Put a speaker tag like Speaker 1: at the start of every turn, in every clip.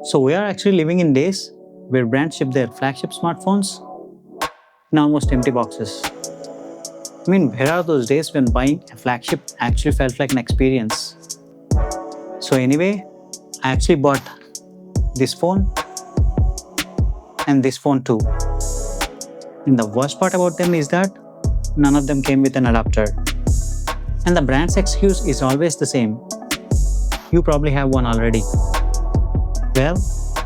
Speaker 1: So we are actually living in days where brands ship their flagship smartphones in almost empty boxes. I mean, where are those days when buying a flagship actually felt like an experience? So anyway, I actually bought this phone and this phone too. And the worst part about them is that none of them came with an adapter. And the brand's excuse is always the same. You probably have one already. Well,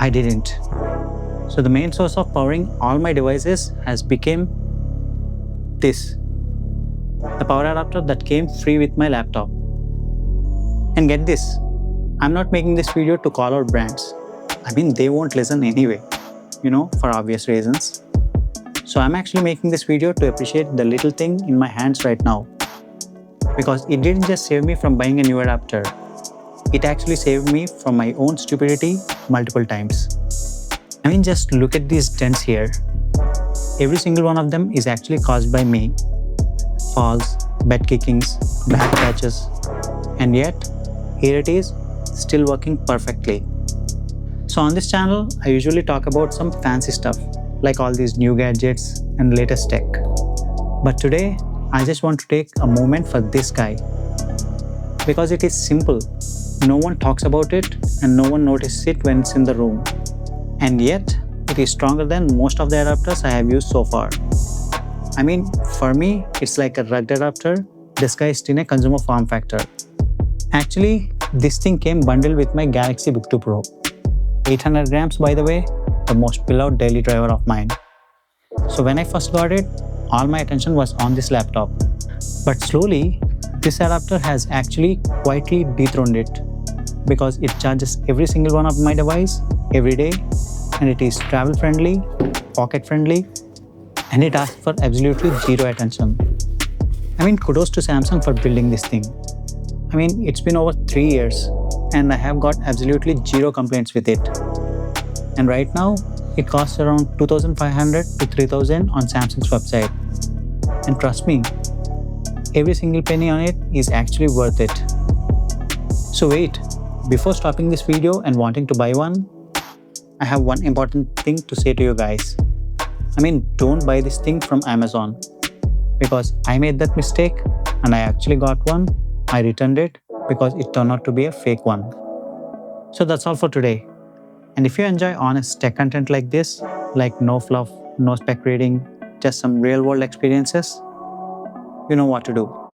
Speaker 1: I didn't. So the main source of powering all my devices has become this. The power adapter that came free with my laptop. And get this, I'm not making this video to call out brands. I mean, they won't listen anyway, for obvious reasons. So I'm actually making this video to appreciate the little thing in my hands right now. Because it didn't just save me from buying a new adapter. It actually saved me from my own stupidity multiple times. I mean, just look at these dents here. Every single one of them is actually caused by me. Falls, bed kickings, back scratches, and yet, here it is, still working perfectly. So on this channel, I usually talk about some fancy stuff, like all these new gadgets and latest tech. But today, I just want to take a moment for this guy. Because it is simple. No one talks about it and no one notices it when it's in the room. And yet, it is stronger than most of the adapters I have used so far. I mean, for me, it's like a rugged adapter disguised in a consumer form factor. Actually, this thing came bundled with my Galaxy Book 2 Pro. 800 grams, by the way, the most beloved daily driver of mine. So when I first got it, all my attention was on this laptop. But slowly, this adapter has actually quietly dethroned it because it charges every single one of my device every day, and it is travel friendly, pocket friendly, and it asks for absolutely zero attention. I mean, kudos to Samsung for building this thing. I mean, it's been over 3 years and I have got absolutely zero complaints with it. And right now, it costs around 2,500 to 3,000 on Samsung's website. And trust me, every single penny on it is actually worth it. So wait, before stopping this video and wanting to buy one, I have one important thing to say to you guys. I mean, don't buy this thing from Amazon. Because I made that mistake and I actually got one. I returned it because it turned out to be a fake one. So that's all for today. And if you enjoy honest tech content like this, like no fluff, no spec reading, just some real world experiences, you know what to do.